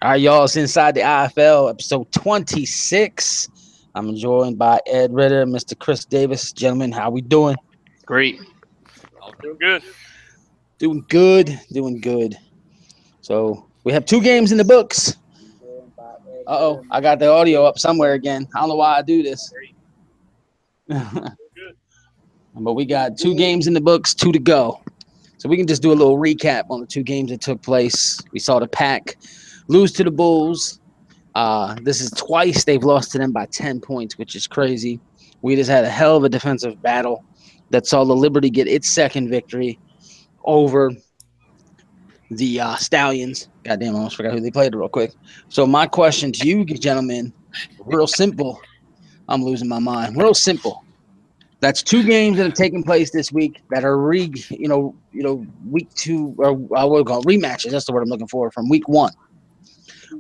All right, y'all. It's Inside the IFL, episode 26. I'm joined by Ed Ritter, Mr. Chris Davis. Gentlemen, how we doing? Great. All doing good. Doing good. Doing good. So we have two games in the books. Uh-oh, I got the audio up somewhere again. I don't know why I do this. But Good. we got two games in the books, two to go. So we can just do a little recap on the two games that took place. We saw the Pack lose to the Bulls. This is twice they've lost to them by 10 points, which is crazy. We just had a hell of a defensive battle that saw the Liberty get its second victory over the Stallions. Goddamn, I almost forgot who they played real quick. So my question to you, gentlemen, real simple. I'm losing my mind. Real simple. That's two games that have taken place this week that are week two, or I would call rematches. That's the word I'm looking for, from week one.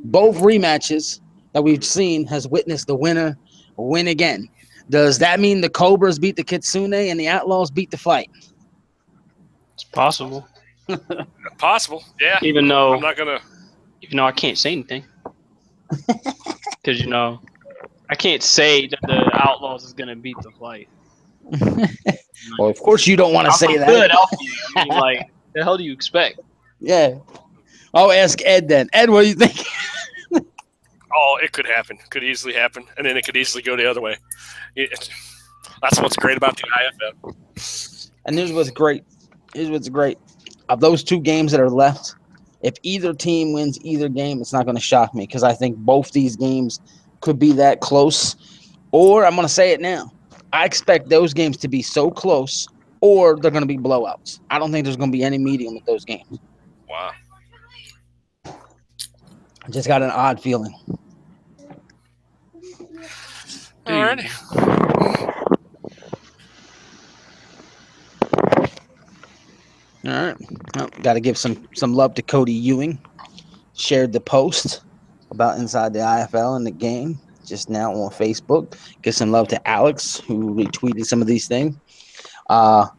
Both rematches that we've seen has witnessed the winner win again. Does that mean the Cobras beat the Kitsune and the Outlaws beat the fight? It's possible. Possible. Yeah. Even though I'm not gonna. I can't say anything. Because I can't say that the Outlaws is gonna beat the fight. Well, of course you don't want to I'm say from that. Philadelphia. I mean, like, the hell do you expect? Yeah. I'll ask Ed then. Ed, what do you think? Oh, it could happen. Could easily happen, and then it could easily go the other way. That's what's great about the IFL. And here's what's great. Of those two games that are left, if either team wins either game, it's not going to shock me because I think both these games could be that close. Or I'm going to say it now. I expect those games to be so close or they're going to be blowouts. I don't think there's going to be any medium with those games. Wow. I just got an odd feeling. Alrighty. All right. Well, got to give some love to Cody Ewing. Shared the post about Inside the IFL and the game just now on Facebook. Give some love to Alex, who retweeted some of these things. All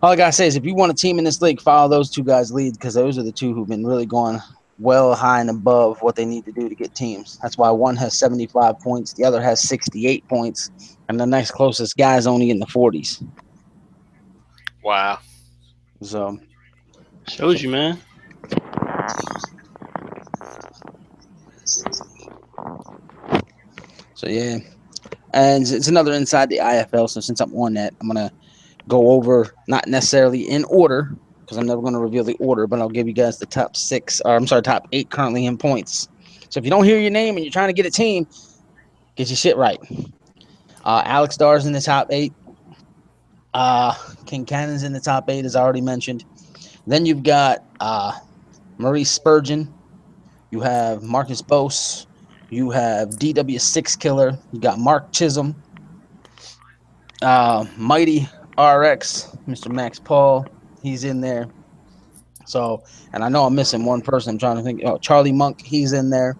I got to say is if you want a team in this league, follow those two guys' leads because those are the two who've been really going well high and above what they need to do to get teams. That's why one has 75 points, the other has 68 points, and the next closest guy is only in the 40s. Wow. So Shows you, man. So yeah, and it's another Inside the IFL. So since I'm on that, I'm gonna go over not necessarily in order because I'm never gonna reveal the order, but I'll give you guys the top top 8 currently in points. So if you don't hear your name and you're trying to get a team, get your shit right. Alex Darr's in the top 8. King Cannon's in the top 8, as I already mentioned. Then you've got Maurice Spurgeon. You have Marcus Bose. You have DW6 Killer. You got Mark Chisholm. Mighty RX, Mr. Max Paul. He's in there. So, and I know I'm missing one person. I'm trying to think. Oh, Charlie Monk. He's in there.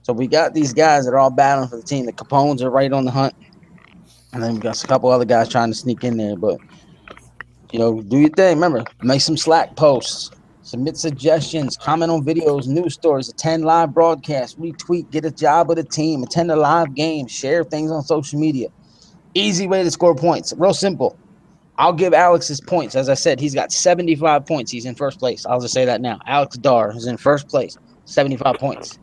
So we got these guys that are all battling for the team. The Capones are right on the hunt. And then we got a couple other guys trying to sneak in there. But, do your thing. Remember, make some Slack posts. Submit suggestions, comment on videos, news stories, attend live broadcasts, retweet, get a job with a team, attend a live game, share things on social media. Easy way to score points. Real simple. I'll give Alex his points. As I said, he's got 75 points. He's in first place. I'll just say that now. Alex Darr is in first place, 75 points.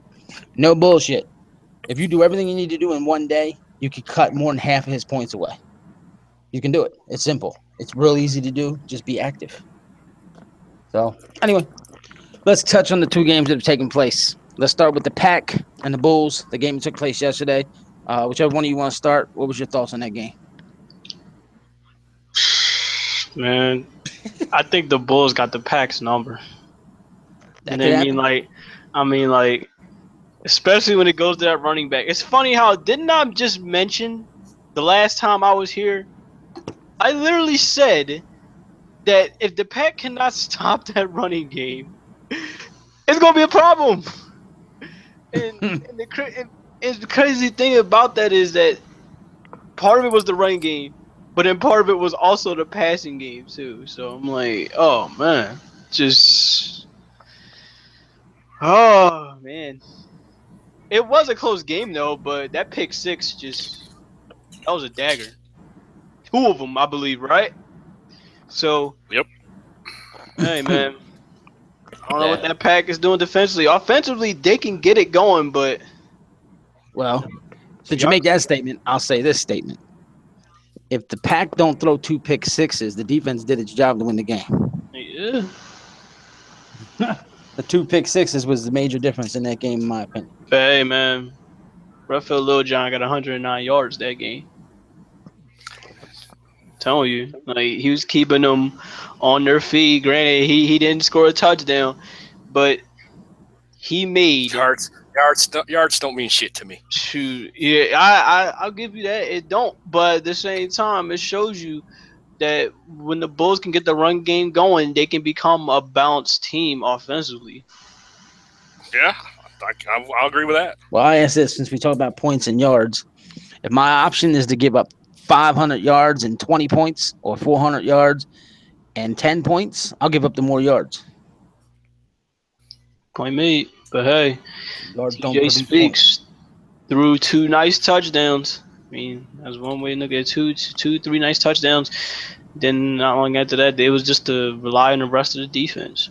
No bullshit. If you do everything you need to do in one day, you could cut more than half of his points away. You can do it. It's simple. It's real easy to do. Just be active. So, anyway, let's touch on the two games that have taken place. Let's start with the Pack and the Bulls. The game that took place yesterday. Whichever one of you want to start, what was your thoughts on that game? Man, I think the Bulls got the Pack's number. That And could happen. I mean, like, especially when it goes to that running back. It's funny how didn't I just mention the last time I was here? I literally said that if the Pack cannot stop that running game, it's gonna be a problem. And the crazy thing about that is that part of it was the running game, but then part of it was also the passing game too. So I'm like, oh man, just man. It was a close game though, but that pick six that was a dagger. 2 of them, I believe, right? So, Yep. hey man, I don't know what Yeah. that pack is doing defensively. Offensively, they can get it going, but Well, since you make that statement, I'll say this statement. If the pack don't throw 2 pick sixes, the defense did its job to win the game. yeah. The 2 pick sixes was the major difference in that game, in my opinion. But hey man, Raphael Lil John got 109 yards that game. Telling you, like he was keeping them on their feet. Granted, he didn't score a touchdown, but he made Yards don't mean shit to me. shoot. Yeah, I'll give you that. It don't, but at the same time, it shows you that when the Bulls can get the run game going, they can become a balanced team offensively. Yeah, I'll agree with that. Well, I ask this since we talk about points and yards. If my option is to give up 500 yards and 20 points or 400 yards and 10 points, I'll give up the more yards. Point made. But hey, Yards don't TJ produce Speaks threw 2 nice touchdowns. I mean, that's one way to look at it. 3 nice touchdowns. Then not long after that, it was just to rely on the rest of the defense.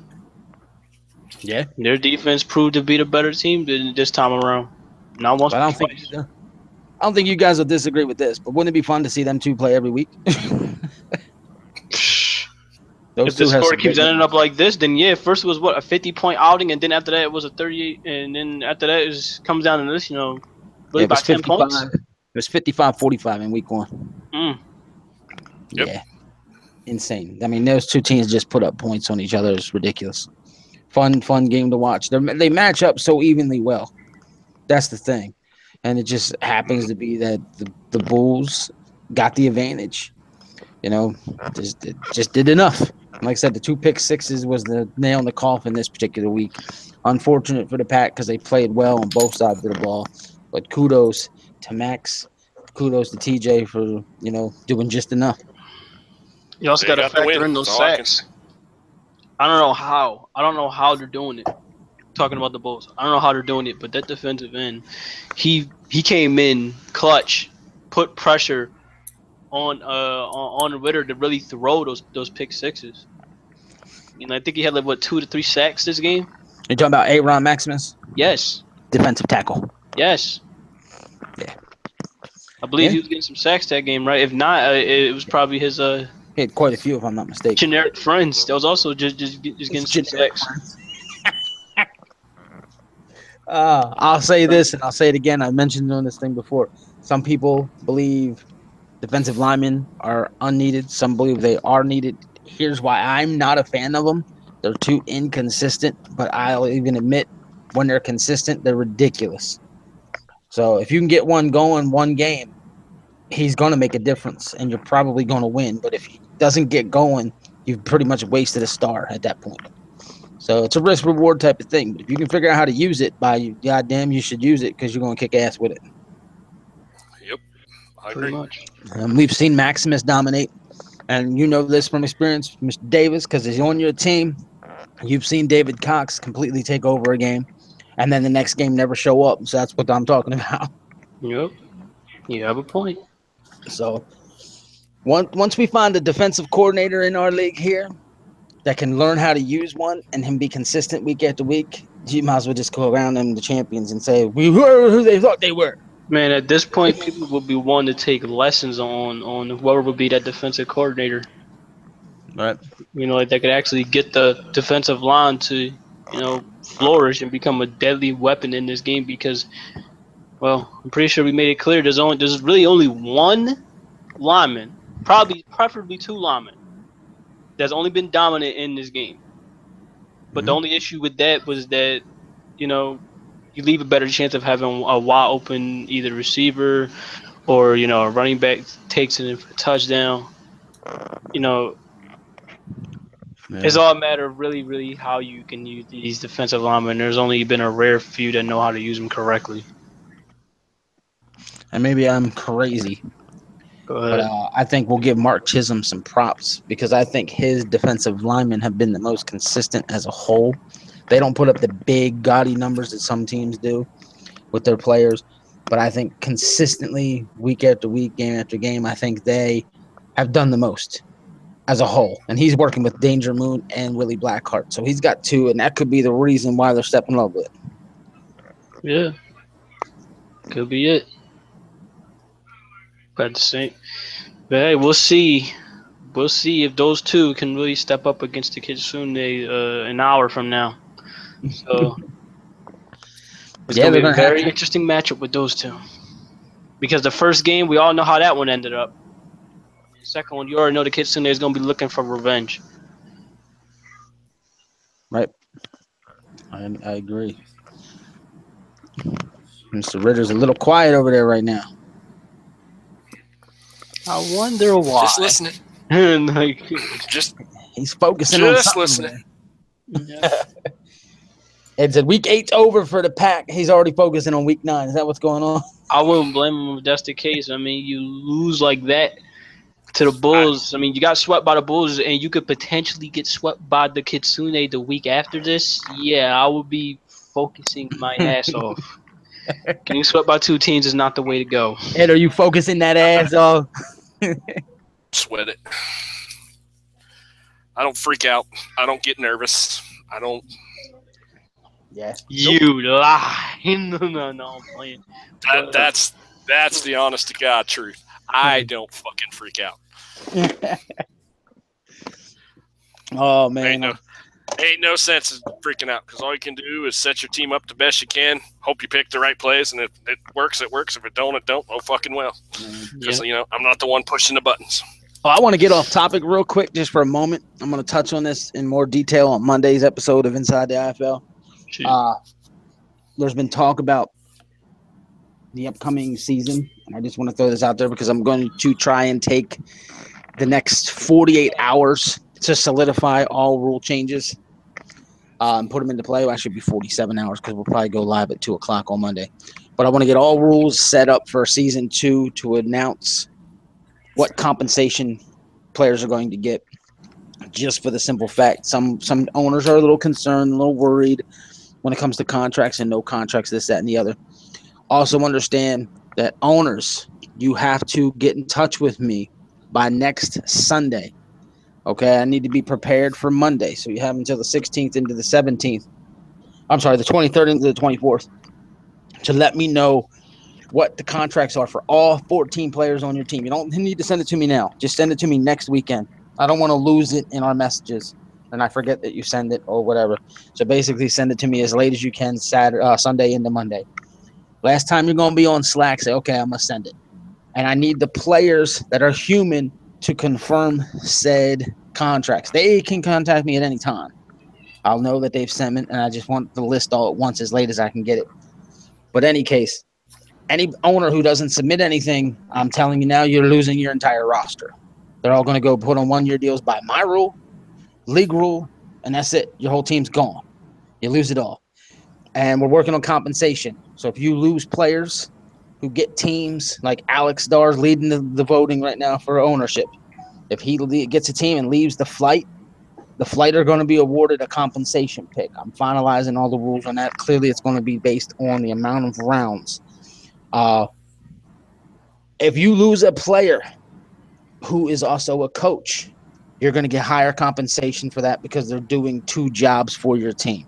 Yeah. Their defense proved to be the better team than this time around. Not once, But I don't think you guys will disagree with this, but wouldn't it be fun to see them 2 play every week? If the score keeps ending up like this, then yeah, first it was what, a 50-point outing, and then after that it was a 38, and then after that it comes down to this, really by 10 points. It was 55-45 in week 1. Mm. Yep. Yeah. Insane. I mean, those 2 teams just put up points on each other. It's ridiculous. Fun game to watch. They match up so evenly well. That's the thing. And it just happens to be that the Bulls got the advantage. Just did enough. Like I said, the 2 pick sixes was the nail in the coffin this particular week. Unfortunate for the Pack because they played well on both sides of the ball. But kudos to Max. Kudos to TJ for, doing just enough. You also got to factor in those sacks. I don't know how they're doing it. Talking about the Bulls, I don't know how they're doing it, but that defensive end, he came in clutch, put pressure on Ritter to really throw those pick sixes. I think he had 2 to 3 sacks this game. You're talking about Aaron Maximus? Yes. Defensive tackle. Yes. Yeah. I believe he was getting some sacks that game, right? If not, it was probably his he had quite a few, if I'm not mistaken. Generic friends. That was also just getting some sacks. I'll say this, and I'll say it again. I mentioned on this thing before. Some people believe defensive linemen are unneeded. Some believe they are needed. Here's why I'm not a fan of them. They're too inconsistent, but I'll even admit when they're consistent, they're ridiculous. So if you can get one going one game, he's going to make a difference, and you're probably going to win. But if he doesn't get going, you've pretty much wasted a star at that point. So it's a risk-reward type of thing. But if you can figure out how to use it, goddamn, you should use it because you're going to kick ass with it. Yep, I agree. We've seen Maximus dominate, and you know this from experience, Mr. Davis, because he's on your team. You've seen David Cox completely take over a game, and then the next game never show up. So that's what I'm talking about. Yep, you have a point. So once we find a defensive coordinator in our league here that can learn how to use one and him be consistent week after week, you might as well just go around them the champions and say, we were who they thought they were. Man, at this point, people would be wanting to take lessons on whoever would be that defensive coordinator. Right. That could actually get the defensive line to, flourish and become a deadly weapon in this game because, well, I'm pretty sure we made it clear there's really only one lineman, preferably 2 linemen, that's only been dominant in this game. But the only issue with that was that, you leave a better chance of having a wide open either receiver or, a running back takes it for a touchdown. It's all a matter of really, really how you can use these defensive linemen. There's only been a rare few that know how to use them correctly. And maybe I'm crazy. But I think we'll give Mark Chisholm some props because I think his defensive linemen have been the most consistent as a whole. They don't put up the big gaudy numbers that some teams do with their players, but I think consistently, week after week, game after game, I think they have done the most as a whole. And he's working with Danger Moon and Willie Blackheart, so he's got two, and that could be the reason why they're stepping up with it. Yeah, could be it. But the same, but hey, we'll see. We'll see if those two can really step up against the Kitsune an hour from now. So it's gonna be a very interesting matchup with those two. Because the first game, we all know how that one ended up. The second one, you already know the Kitsune is gonna be looking for revenge. Right. I agree. Mr. Ritter's a little quiet over there right now. I wonder why. Just listening. Like, he's focusing on something. Just listening. Yeah. It said week 8's over for the Pack. He's already focusing on week 9. Is that what's going on? I wouldn't blame him if that's the case. I mean, you lose like that to the Bulls. I mean, you got swept by the Bulls, and you could potentially get swept by the Kitsune the week after this. Yeah, I would be focusing my ass off. Getting swept by two teams is not the way to go. Ed, are you focusing that ass off? Sweat it. I don't freak out. I don't get nervous. I don't. Yeah. You lie. No, I'm playing. That's the honest to God truth. I don't fucking freak out. Oh man. Ain't no sense in freaking out because all you can do is set your team up the best you can. Hope you pick the right plays, and if it works, it works. If it don't, it don't. Oh, fucking well. Because I'm not the one pushing the buttons. Oh, I want to get off topic real quick just for a moment. I'm going to touch on this in more detail on Monday's episode of Inside the IFL. There's been talk about the upcoming season, and I just want to throw this out there because I'm going to try and take the next 48 hours to solidify all rule changes and put them into play. Well, actually, be 47 hours because we'll probably go live at 2 o'clock on Monday. But I want to get all rules set up for season 2 to announce what compensation players are going to get, just for the simple fact some owners are a little concerned, a little worried when it comes to contracts and no contracts, this, that, and the other. Also understand that owners, you have to get in touch with me by next Sunday. Okay, I need to be prepared for Monday. So you have until the 16th into the 17th. I'm sorry, the 23rd into the 24th to let me know what the contracts are for all 14 players on your team. You don't need to send it to me now. Just send it to me next weekend. I don't want to lose it in our messages and I forget that you send it or whatever. So basically send it to me as late as you can Sunday into Monday. Last time you're going to be on Slack, say, okay, I'm going to send it. And I need the players that are human to confirm said contracts. They can contact me at any time. I'll know that they've sent it, and I just want the list all at once as late as I can get it. But any case, any owner who doesn't submit anything, I'm telling you now, you're losing your entire roster. They're all going to go put on one-year deals by my rule, league rule, and that's it. Your whole team's gone. You lose it all. And we're working on compensation. So if you lose players who get teams, like Alex Starr's leading the voting right now for ownership, if he gets a team and leaves the flight are going to be awarded a compensation pick. I'm finalizing all the rules on that. Clearly, it's going to be based on the amount of rounds. If you lose a player who is also a coach, you're going to get higher compensation for that because they're doing two jobs for your team.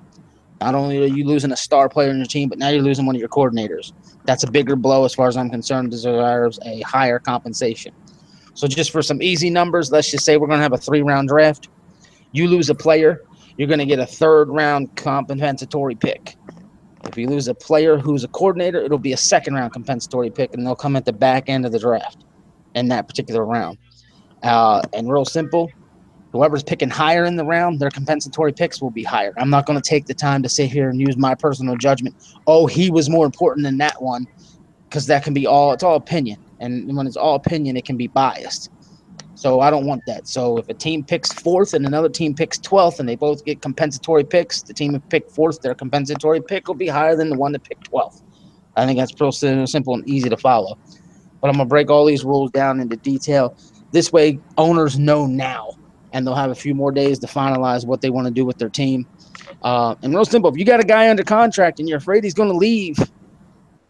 Not only are you losing a star player in your team, but now you're losing one of your coordinators. That's a bigger blow as far as I'm concerned. Deserves a higher compensation. So just for some easy numbers, let's just say we're going to have a 3-round draft. You lose a player, you're going to get a 3rd-round compensatory pick. If you lose a player who's a coordinator, it'll be a 2nd-round compensatory pick, and they'll come at the back end of the draft in that particular round. And real simple, whoever's picking higher in the round, their compensatory picks will be higher. I'm not going to take the time to sit here and use my personal judgment. Oh, he was more important than that one, because that can be it's all opinion. And when it's all opinion, it can be biased. So I don't want that. So if a team picks 4th and another team picks 12th and they both get compensatory picks, the team that picked 4th, their compensatory pick will be higher than the one that picked 12th. I think that's real simple and easy to follow. But I'm going to break all these rules down into detail. This way, owners know now, and they'll have a few more days to finalize what they want to do with their team. And real simple, if you got a guy under contract and you're afraid he's going to leave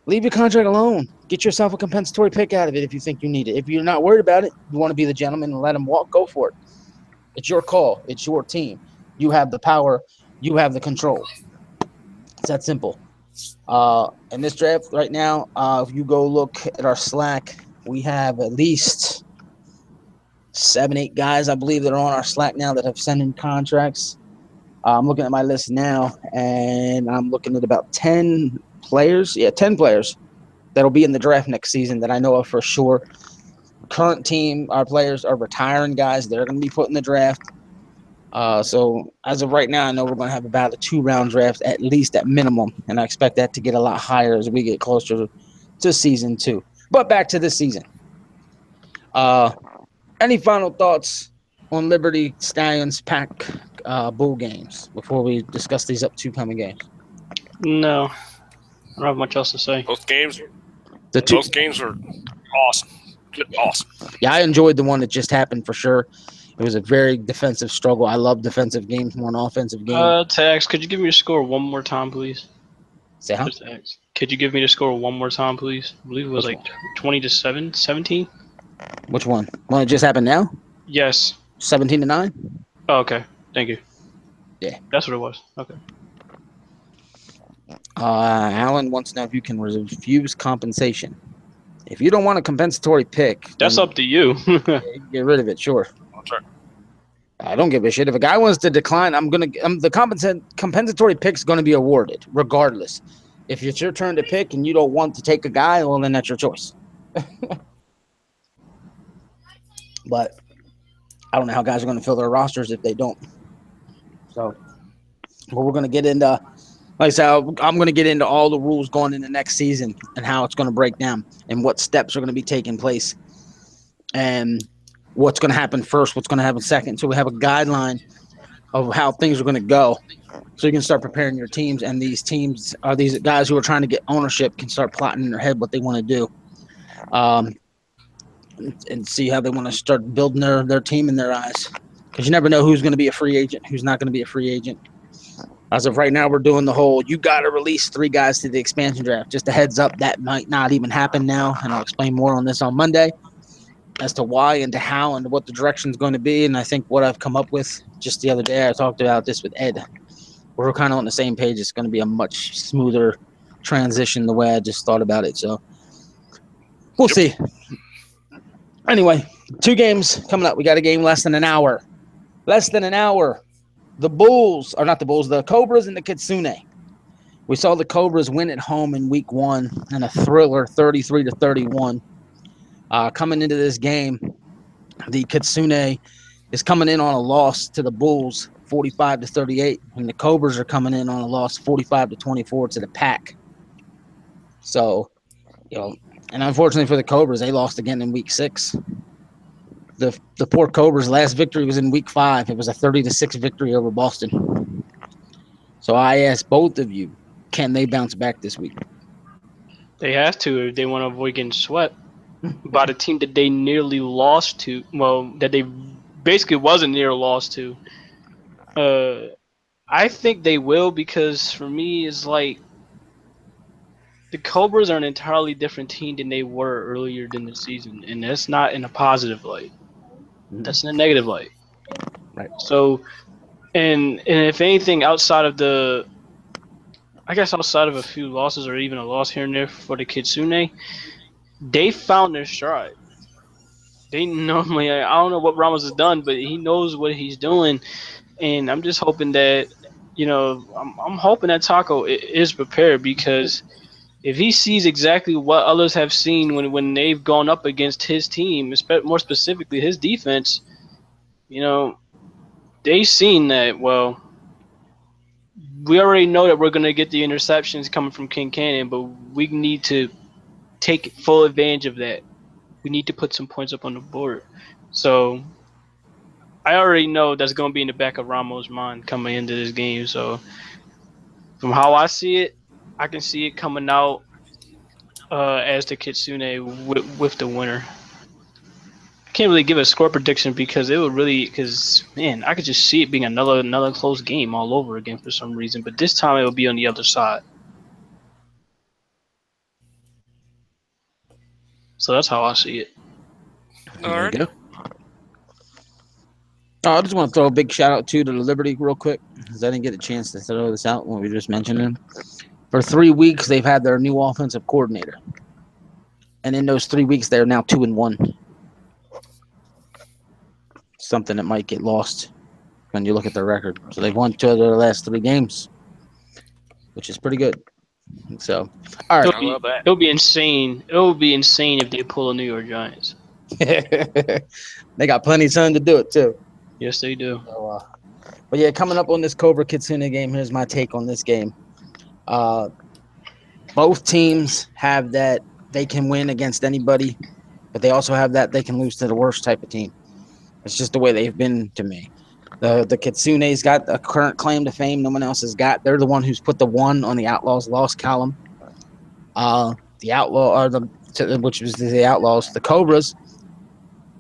your contract alone. Get yourself a compensatory pick out of it if you think you need it. If you're not worried about it, you want to be the gentleman and let him walk, go for it. It's your call. It's your team. You have the power. You have the control. It's that simple. In this draft right now, if you go look at our Slack, we have at least 7-8 guys, I believe, that are on our Slack now that have sent in contracts. I'm looking at my list now, and I'm looking at about 10 players. Yeah, 10 players that'll be in the draft next season that I know of for sure. Current team, our players are retiring guys. They're going to be put in the draft. So as of right now, I know we're going to have about a 2-round draft, at least at minimum, and I expect that to get a lot higher as we get closer to season 2. But back to this season. Any final thoughts on Liberty Stallions Pack Bull games before we discuss these upcoming games? No, I don't have much else to say. Both games The two Both games were awesome. Awesome. Yeah, I enjoyed the one that just happened for sure. It was a very defensive struggle. I love defensive games more than offensive games. Tax, could you give me the score one more time, please? Say how? Could you give me the score one more time, please? I believe it was 20-7, 17. Which one? One that just happened now? Yes. 17-9. Oh, okay. Thank you. Yeah, that's what it was. Okay. Alan wants to know if you can refuse compensation. If you don't want a compensatory pick, that's up to you. Get rid of it. Sure. That's right. I don't give a shit. If a guy wants to decline, the compensatory pick's going to be awarded regardless. If it's your turn to pick and you don't want to take a guy, well, then that's your choice. But I don't know how guys are going to fill their rosters if they don't. So, but we're going to get into, like I said, I'm going to get into all the rules going into next season and how it's going to break down and what steps are going to be taking place and what's going to happen first, what's going to happen second. So we have a guideline of how things are going to go. So you can start preparing your teams, and these teams are these guys who are trying to get ownership can start plotting in their head what they want to do. And see how they want to start building their team in their eyes. Because you never know who's going to be a free agent, who's not going to be a free agent. As of right now, we're doing the whole, you got to release 3 guys to the expansion draft. Just a heads up, that might not even happen now, and I'll explain more on this on Monday as to why and to how and what the direction is going to be. And I think what I've come up with just the other day, I talked about this with Ed. We're kind of on the same page. It's going to be a much smoother transition the way I just thought about it. So we'll see. Anyway, 2 games coming up. We got a game less than an hour. The Bulls, or not the Bulls, the Cobras and the Kitsune. We saw the Cobras win at home in week 1 in a thriller, 33-31. Coming into this game, the Kitsune is coming in on a loss to the Bulls, 45-38, and the Cobras are coming in on a loss, 45-24 to the Pack. So, and unfortunately for the Cobras, they lost again in week 6. The poor Cobras' last victory was in week 5. It was a 30-6 victory over Boston. So I ask both of you, can they bounce back this week? They have to if they want to avoid getting swept by the team that they nearly lost to. Well, that they basically wasn't near lost to. I think they will, because for me, it's like the Cobras are an entirely different team than they were earlier in the season, and that's not in a positive light. That's in a negative light. Right. So, and if anything, outside of a few losses or even a loss here and there for the Kitsune, they found their stride. They normally, I don't know what Ramos has done, but he knows what he's doing, and I'm just hoping that, I'm hoping that Taco is prepared, because if he sees exactly what others have seen when they've gone up against his team, more specifically his defense, they've seen that, well, we already know that we're going to get the interceptions coming from King Cannon, but we need to take full advantage of that. We need to put some points up on the board. So I already know that's going to be in the back of Ramos' mind coming into this game. So from how I see it, I can see it coming out as the Kitsune with the winner. can't really give a score prediction because man, I could just see it being another close game all over again for some reason. But this time it will be on the other side. So that's how I see it. There you go. Oh, I just want to throw a big shout out to the Liberty real quick because I didn't get a chance to throw this out when we just mentioned him. For 3 weeks, they've had their new offensive coordinator, and in those 3 weeks, they're now 2-1. Something that might get lost when you look at their record. So they've won 2 of their last 3 games, which is pretty good. So, all right. I love that. It'll be insane. It will be insane if they pull the New York Giants. They got plenty of time to do it too. Yes, they do. So, but yeah, coming up on this Cobra Kitsune game, here's my take on this game. Both teams have that they can win against anybody, but they also have that they can lose to the worst type of team. It's just the way they've been to me. The Kitsune's got a current claim to fame no one else has got. They're the one who's put the 1 on the Outlaws' loss column. The Outlaws, the Cobras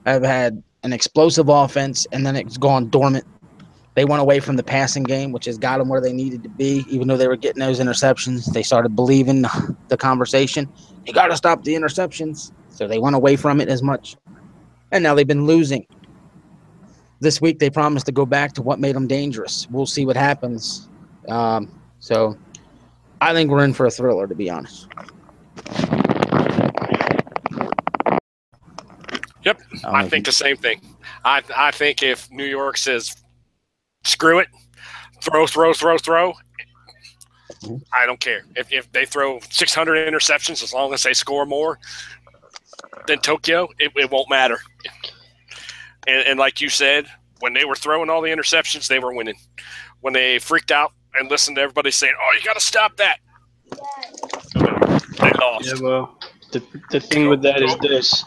have had an explosive offense, and then it's gone dormant. They went away from the passing game, which has got them where they needed to be. Even though they were getting those interceptions, they started believing the conversation. You got to stop the interceptions. So they went away from it as much. And now they've been losing. This week, they promised to go back to what made them dangerous. We'll see what happens. So I think we're in for a thriller, to be honest. Yep, I think the same thing. I think if New York says, screw it, throw, I don't care. If they throw 600 interceptions, as long as they score more than Tokyo, it won't matter. And like you said, when they were throwing all the interceptions, they were winning. When they freaked out and listened to everybody saying, oh, you got to stop that, they lost. Yeah, well, the thing with that is this.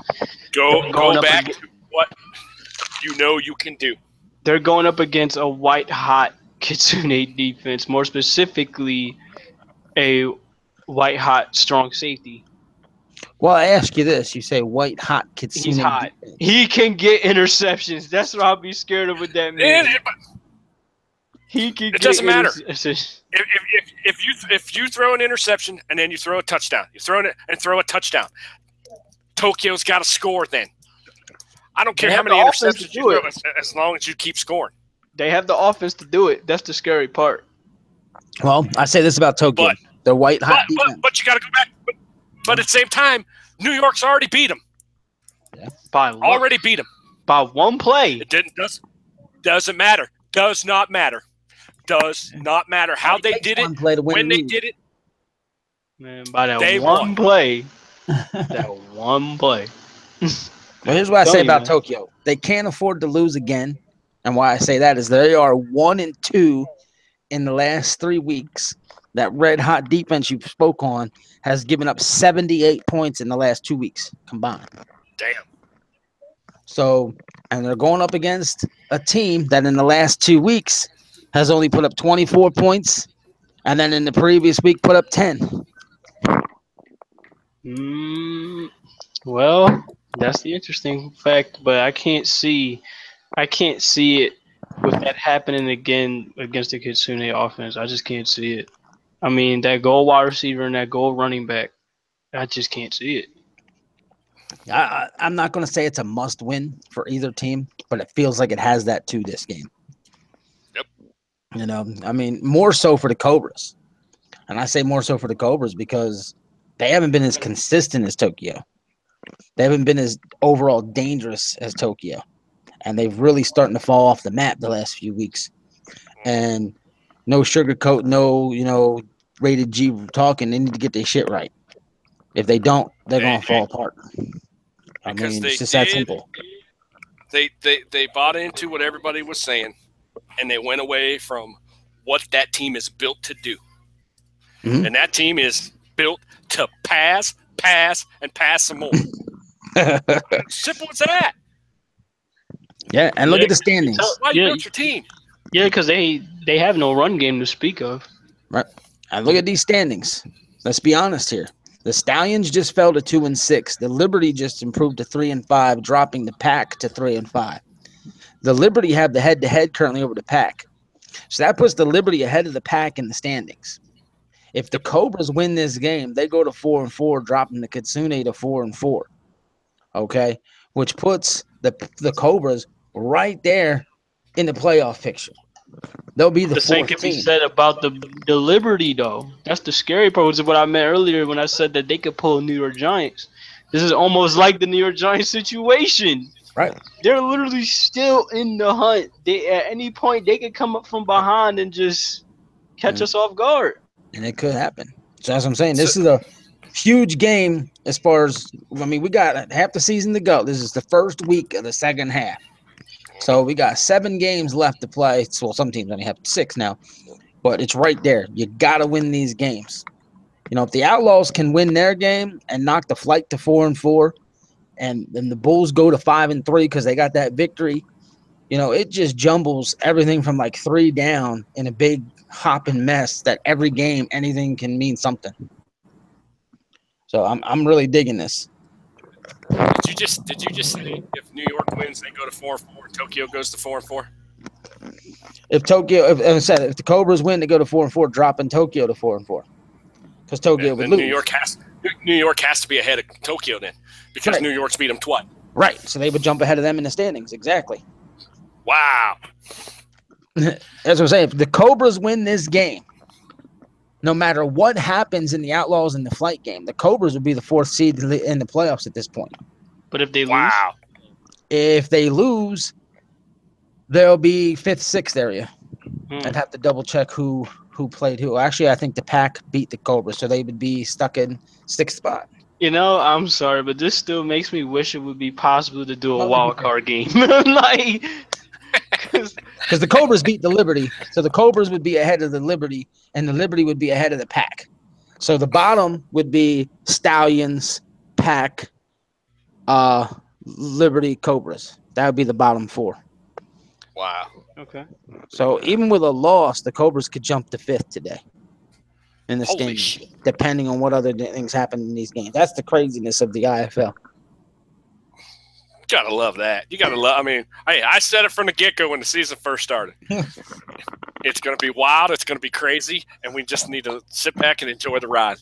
Go back to what you can do. They're going up against a white-hot Kitsune defense, more specifically a white-hot strong safety. Well, I ask you this. You say white-hot Kitsune. He's hot. Defense. He can get interceptions. That's what I'll be scared of with that man. It doesn't matter. If you throw an interception and then you throw a touchdown, you throw it and throw a touchdown, Tokyo's got to score then. I don't care how many interceptions you throw as long as you keep scoring. They have the offense to do it. That's the scary part. Well, I say this about Tokyo. They're white-hot defense. But you got to go back. But at the same time, New York's already beat them. Yeah. Already beat them. By 1 play. It doesn't matter. Does not matter. Does not matter how they did it, when they did it. Man, by that one play. That one play. Well, here's what I say about Tokyo. They can't afford to lose again. And why I say that is they are 1-2 in the last 3 weeks. That red-hot defense you spoke on has given up 78 points in the last 2 weeks combined. Damn. So, and they're going up against a team that in the last 2 weeks has only put up 24 points, and then in the previous week put up 10. Well, that's the interesting fact, but I can't see it with that happening again against the Kitsune offense. I just can't see it. I mean, that goal wide receiver and that goal running back, I just can't see it. I'm not going to say it's a must-win for either team, but it feels like it has that to this game. Yep. You know, I mean, more so for the Cobras. And I say more so for the Cobras because they haven't been as consistent as Tokyo. They haven't been as overall dangerous as Tokyo. And they've really starting to fall off the map the last few weeks. And no sugarcoat, no, rated G talking. They need to get their shit right. If they don't, they're going to fall apart. I mean, it's just that simple. They bought into what everybody was saying, and they went away from what that team is built to do. Mm-hmm. And that team is built to pass, and pass some more. Simple as that. Yeah, and look at the standings. Why you built your team? Yeah, because they have no run game to speak of. Right. And look at these standings. Let's be honest here. The Stallions just fell to 2-6. The Liberty just improved to 3-5, dropping the Pack to 3-5. The Liberty have the head-to-head currently over the Pack. So that puts the Liberty ahead of the Pack in the standings. If the Cobras win this game, they go to 4-4, dropping the Kitsune to 4-4. Okay, which puts the Cobras right there in the playoff picture. They'll be the same fourth can be team. said about the Liberty though. That's the scary part. Was what I meant earlier when I said that they could pull New York Giants. This is almost like the New York Giants situation. Right. They're literally still in the hunt. They at any point they could come up from behind and just catch us off guard. And it could happen. So that's what I'm saying. This is a huge game as far as, I mean, we got half the season to go. This is the first week of the second half. So we got 7 games left to play. Well, some teams only have 6 now, but it's right there. You got to win these games. You know, if the Outlaws can win their game and knock the Flight to 4-4, and then the Bulls go to 5-3 because they got that victory, you know, it just jumbles everything from like 3 down in a big hopping mess that every game, anything can mean something. So I'm really digging this. Did you just say if New York wins, they go to 4-4, Tokyo goes to 4-4? If the Cobras win, they go to 4-4, dropping Tokyo to 4-4. Because Tokyo would lose. New York has to be ahead of Tokyo then, because New York's beat them twice. Right. So they would jump ahead of them in the standings. Exactly. Wow. That's what I'm saying. If the Cobras win this game, no matter what happens in the Outlaws in the Flight game, the Cobras would be the 4th seed in the playoffs at this point. But if they lose, if they lose, they'll be 5th, 6th area. I'd have to double check who played who. Actually, I think the Pack beat the Cobras, so they would be stuck in 6th spot. You know, I'm sorry, but this still makes me wish it would be possible to do a wild card game. Like, because the Cobras beat the Liberty, so the Cobras would be ahead of the Liberty, and the Liberty would be ahead of the Pack. So the bottom would be Stallions, Pack, Liberty, Cobras. That would be the bottom 4. Wow. Okay. So even with a loss, the Cobras could jump to 5th today in the standings, depending on what other things happen in these games. That's the craziness of the IFL. Gotta love that. You gotta love. I mean, I said it from the get-go when the season first started. It's gonna be wild. It's gonna be crazy, and we just need to sit back and enjoy the ride.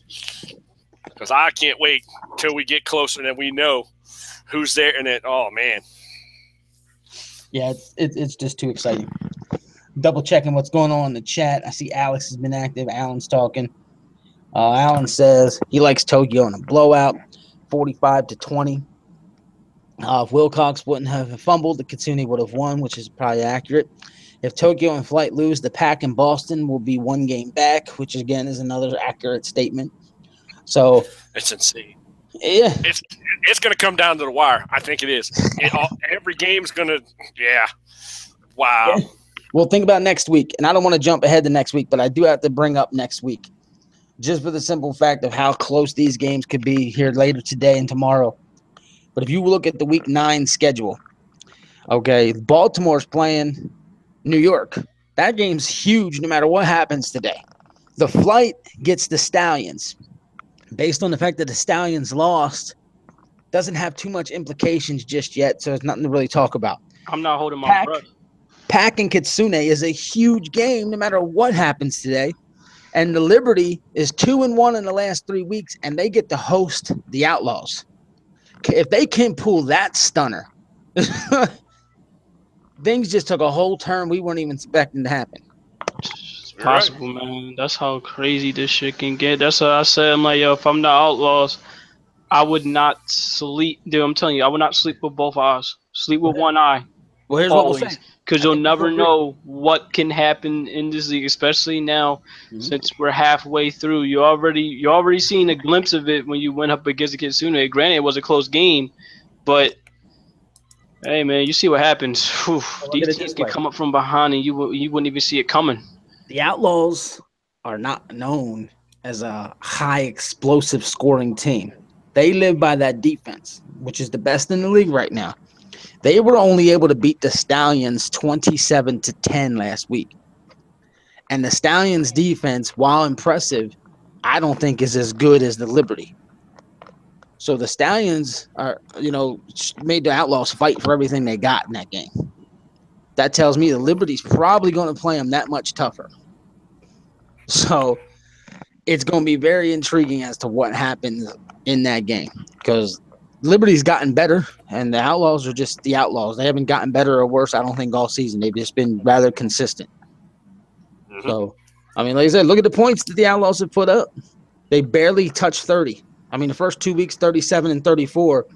Because I can't wait until we get closer and we know who's there. And it, oh man. Yeah, it's just too exciting. Double checking what's going on in the chat. I see Alex has been active. Alan's talking. Alan says he likes Tokyo in a blowout, 45-20. If Wilcox wouldn't have fumbled, the Kitsune would have won, which is probably accurate. If Tokyo and Flight lose, the Pack in Boston will be 1 game back, which again is another accurate statement. So it's insane. Yeah, it's going to come down to the wire. I think it is. Every game's going to, wow. Yeah. Well, think about next week, and I don't want to jump ahead to next week, but I do have to bring up next week, just for the simple fact of how close these games could be here later today and tomorrow. But if you look at the Week 9 schedule, okay, Baltimore's playing New York. That game's huge no matter what happens today. The Flight gets the Stallions. Based on the fact that the Stallions lost, doesn't have too much implications just yet, so there's nothing to really talk about. I'm not holding my breath. Pack and Kitsune is a huge game no matter what happens today. And the Liberty is 2-1 in the last 3 weeks, and they get to host the Outlaws. If they can pull that stunner, things just took a whole turn we weren't even expecting to happen. It's possible, man. That's how crazy this shit can get. That's what I said. I'm like, yo, if I'm the Outlaws, I would not sleep. Dude, I'm telling you, I would not sleep with both eyes. Sleep with one eye. Well, here's what we'll say. Because you'll never know what can happen in this league, especially now since we're halfway through. You already seen a glimpse of it when you went up against the Kitsune. Granted, it was a close game, but hey, man, you see what happens. Whew, these teams can come up from behind, and you wouldn't even see it coming. The Outlaws are not known as a high explosive scoring team. They live by that defense, which is the best in the league right now. They were only able to beat the Stallions 27-10 last week. And the Stallions defense, while impressive, I don't think is as good as the Liberty. So the Stallions made the Outlaws fight for everything they got in that game. That tells me the Liberty's probably going to play them that much tougher. So it's going to be very intriguing as to what happens in that game because Liberty's gotten better and the Outlaws are just the Outlaws. They haven't gotten better or worse, I don't think, all season. They've just been rather consistent. Mm-hmm. So, I mean, like I said, look at the points that the Outlaws have put up. They barely touched 30. I mean, the first 2 weeks, 37 and 34.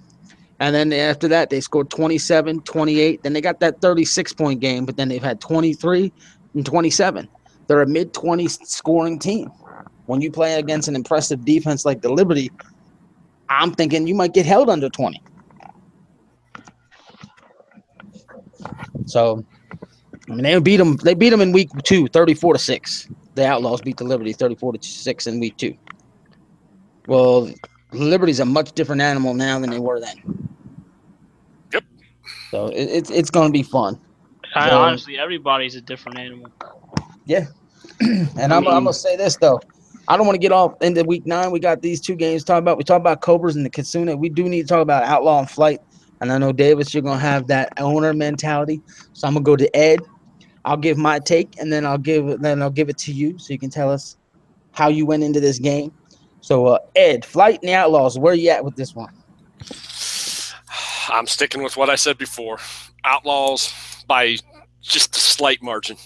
And then after that, they scored 27, 28. Then they got that 36-point game, but then they've had 23 and 27. They're a mid-20s scoring team. When you play against an impressive defense like the Liberty, I'm thinking you might get held under 20. So, I mean, they beat them. They beat them in week 2, 34-6. The Outlaws beat the Liberty 34-6 in week 2. Well, Liberty's a much different animal now than they were then. Yep. So it's going to be fun. Honestly, everybody's a different animal. Yeah. And I'm going to say this, though. I don't want to get off into week 9. We got these 2 games to talk about. We talk about Cobras and the Kitsune. We do need to talk about Outlaw and Flight. And I know, Davis, you're going to have that owner mentality. So I'm going to go to Ed. I'll give my take, and then I'll give it to you so you can tell us how you went into this game. So, Ed, Flight and the Outlaws, where are you at with this one? I'm sticking with what I said before. Outlaws by just a slight margin.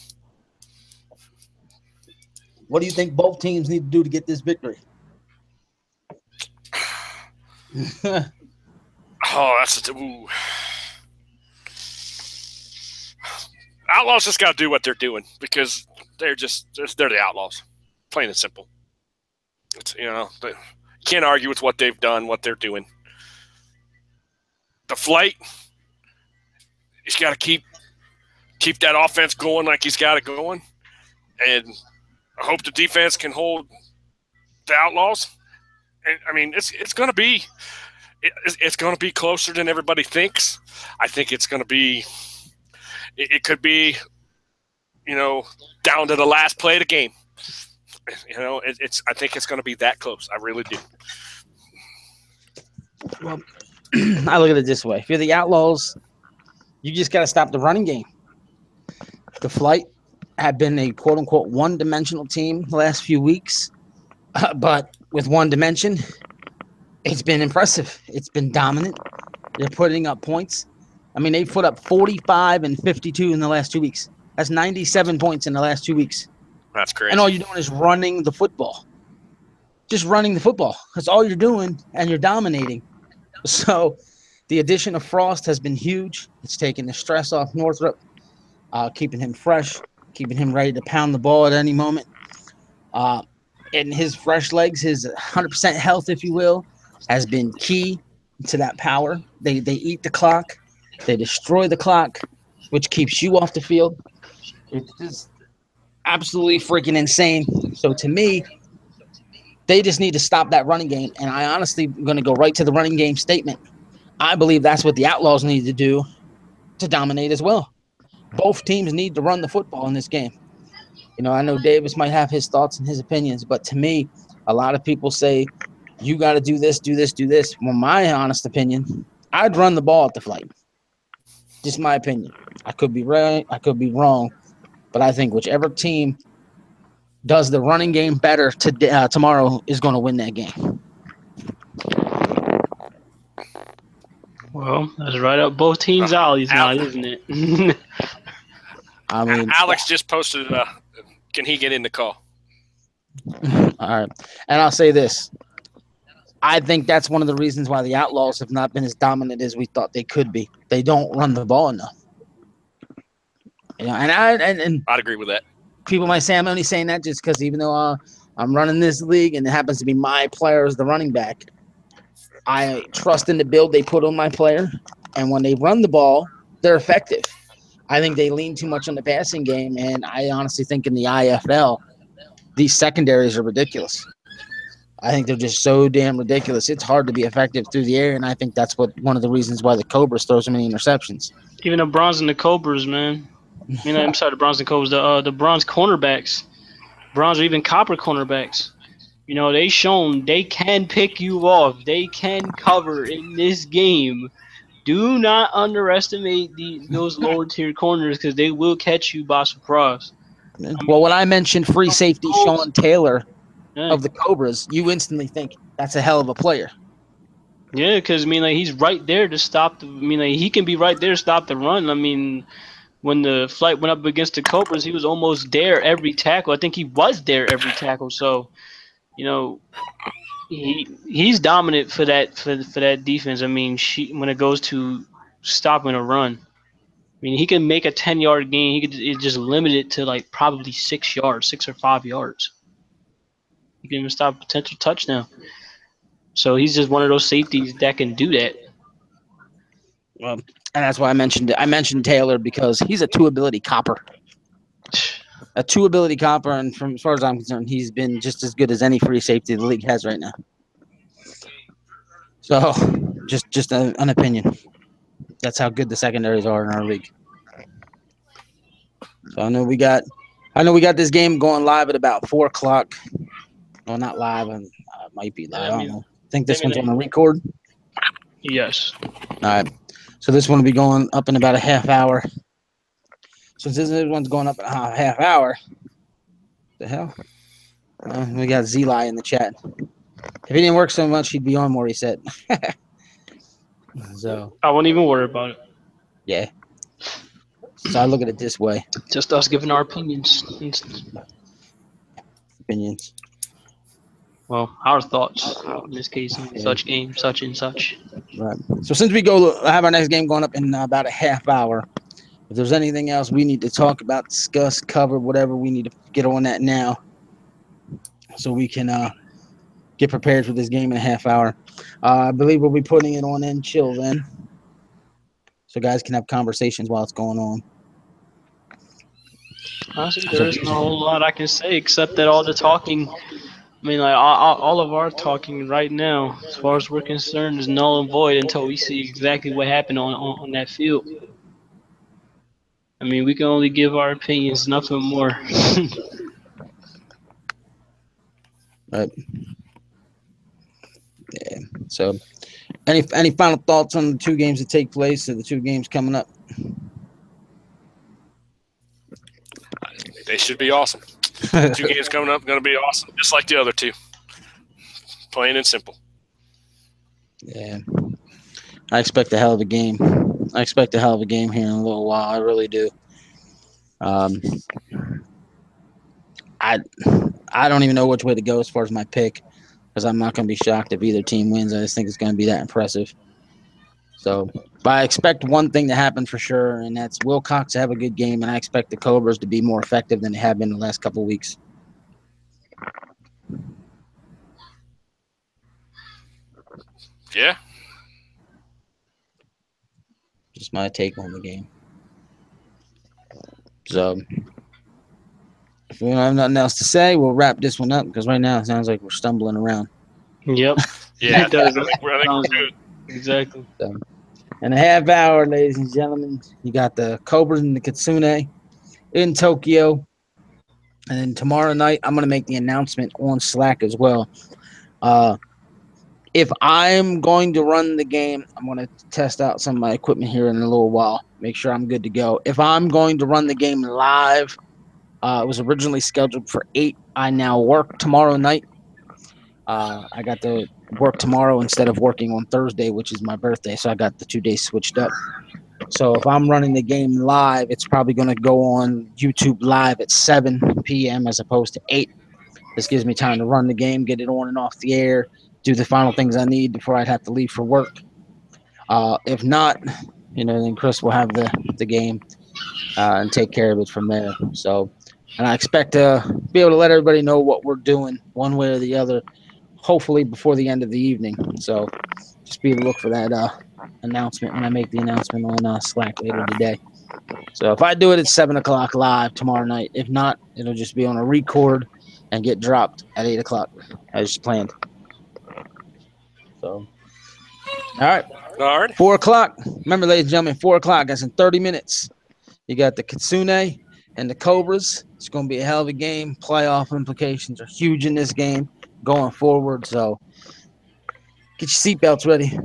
What do you think both teams need to do to get this victory? Outlaws just got to do what they're doing because they're the Outlaws, plain and simple. It's, they can't argue with what they've done, what they're doing. The Flight, he's got to keep that offense going like he's got it going, and I hope the defense can hold the Outlaws. And I mean, it's going to be closer than everybody thinks. I think it's going to be. It could be, down to the last play of the game. I think it's going to be that close. I really do. Well, I look at it this way: if you're the Outlaws, you just got to stop the running game. The Flight have been a quote-unquote one-dimensional team the last few weeks, but with one dimension, it's been impressive. It's been dominant. They're putting up points. I mean, they put up 45 and 52 in the last 2 weeks. That's 97 points in the last 2 weeks. That's crazy. And all you're doing is running the football. Just running the football. That's all you're doing, and you're dominating. So the addition of Frost has been huge. It's taken the stress off Northrop, keeping him fresh, keeping him ready to pound the ball at any moment. And his fresh legs, his 100% health, if you will, has been key to that power. They eat the clock. They destroy the clock, which keeps you off the field. It's just absolutely freaking insane. So to me, they just need to stop that running game. And I honestly am going to go right to the running game statement. I believe that's what the Outlaws need to do to dominate as well. Both teams need to run the football in this game. I know Davis might have his thoughts and his opinions, but to me, a lot of people say, you got to do this, do this, do this. Well, my honest opinion, I'd run the ball at the Flight. Just my opinion. I could be right, I could be wrong, but I think whichever team does the running game better tomorrow is going to win that game. Well, that's right up both teams' alleys now, isn't it? I mean, Alex just posted, can he get in the call? All right. And I'll say this. I think that's one of the reasons why the Outlaws have not been as dominant as we thought they could be. They don't run the ball enough. And I'd agree with that. People might say I'm only saying that just because even though I'm running this league and it happens to be my player as the running back, I trust in the build they put on my player. And when they run the ball, they're effective. I think they lean too much on the passing game, and I honestly think in the IFL, these secondaries are ridiculous. I think they're just so damn ridiculous. It's hard to be effective through the air, and I think that's one of the reasons why the Cobras throw so many interceptions. Even the Bronze and the Cobras, man. I'm sorry, the Bronze and Cobras, the Bronze cornerbacks, Bronze or even Copper cornerbacks. You know, they shown they can pick you off. They can cover in this game. Do not underestimate those lower tier corners because they will catch you by surprise. Well, when I mentioned free safety Sean Taylor Yeah, of the Cobras, you instantly think that's a hell of a player. yeah, because I mean, like he's right there to stop the. I mean, like he can be right there to stop the run. I mean, when the flight went up against the Cobras, he was almost there every tackle. I think he was there every tackle. So, you know, he's dominant for that defense. I mean, when it goes to stopping a run, I mean, he can make a 10-yard gain. He could just limit it to like probably 6 yards, 6 or 5 yards. He can even stop a potential touchdown. So he's just one of those safeties that can do that. And that's why I mentioned it. I mentioned Taylor because he's a two-ability copper. A two-ability copper, and from as far as I'm concerned, he's been just as good as any free safety the league has right now. So, just an opinion. That's how good the secondaries are in our league. So I know we got this game going live at about 4:00. Well, not live, and it might be live. I don't know. I think this one's on a record. Yes. All right. So this one will be going up in about a half hour. So since this one's going up in a half hour, the hell? We got Zeli in the chat. If he didn't work so much, he'd be on more, he said. So I won't even worry about it. yeah. So I look at it this way. Just us giving our opinions. Opinions. Well, our thoughts in this case on such game, such and such. Right. So since we have our next game going up in about a half hour, if there's anything else we need to talk about, discuss, cover, whatever, we need to get on that now so we can get prepared for this game in a half hour. I believe we'll be putting it on in chill then, so guys can have conversations while it's going on. Honestly, there isn't a whole lot I can say except that all the talking. I mean, like all of our talking right now, as far as we're concerned, is null and void until we see exactly what happened on that field. I mean, we can only give our opinions, nothing more. Right. Yeah. So, any final thoughts on the two games that take place, or the two games coming up? They should be awesome. 2 games coming up going to be awesome, just like the other 2. Plain and simple. Yeah. I expect a hell of a game. I expect a hell of a game here in a little while. I really do. I don't even know which way to go as far as my pick, because I'm not going to be shocked if either team wins. I just think it's going to be that impressive. So, but I expect one thing to happen for sure, and that's Wilcox to have a good game, and I expect the Cobras to be more effective than they have been the last couple of weeks. Yeah. Just my take on the game. So, if we don't have nothing else to say, we'll wrap this one up, because right now it sounds like we're stumbling around. Yep. Yeah. It does. I think we're good. Exactly. So, in a half hour, ladies and gentlemen, you got the Cobras and the Kitsune in Tokyo. And then tomorrow night, I'm going to make the announcement on Slack as well. If I'm going to run the game, I'm going to test out some of my equipment here in a little while, make sure I'm good to go. If I'm going to run the game live, it was originally scheduled for 8. I now work tomorrow night. I got to work tomorrow instead of working on Thursday, which is my birthday, so I got the 2 days switched up. So if I'm running the game live, it's probably going to go on YouTube Live at 7 p.m. as opposed to 8. This gives me time to run the game, get it on and off the air, do the final things I need before I'd have to leave for work. If not, then Chris will have the game and take care of it from there. So, and I expect to be able to let everybody know what we're doing one way or the other, hopefully before the end of the evening. So just be able to look for that announcement when I make the announcement on Slack later today. So if I do it at 7 o'clock live tomorrow night, if not, it'll just be on a record and get dropped at 8 o'clock as planned. So, all right. 4 o'clock. Remember, ladies and gentlemen, 4 o'clock. That's in 30 minutes. You got the Kitsune and the Cobras. It's going to be a hell of a game. Playoff implications are huge in this game. going forward. So get your seatbelts ready.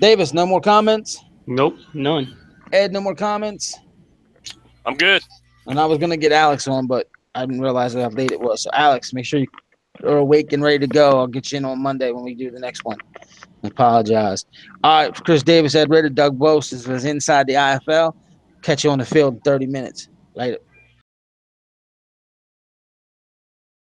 Davis, no more comments. Nope, none. Ed, no more comments. I'm good. And I was gonna get Alex on, but I didn't realize how late it was. So Alex, make sure you're awake and ready to go. I'll get you in on Monday when we do the next one. I apologize. All right, Chris Davis, Ed Ritter, Doug Bose was inside the IFL. Catch you on the field in 30 minutes. Later.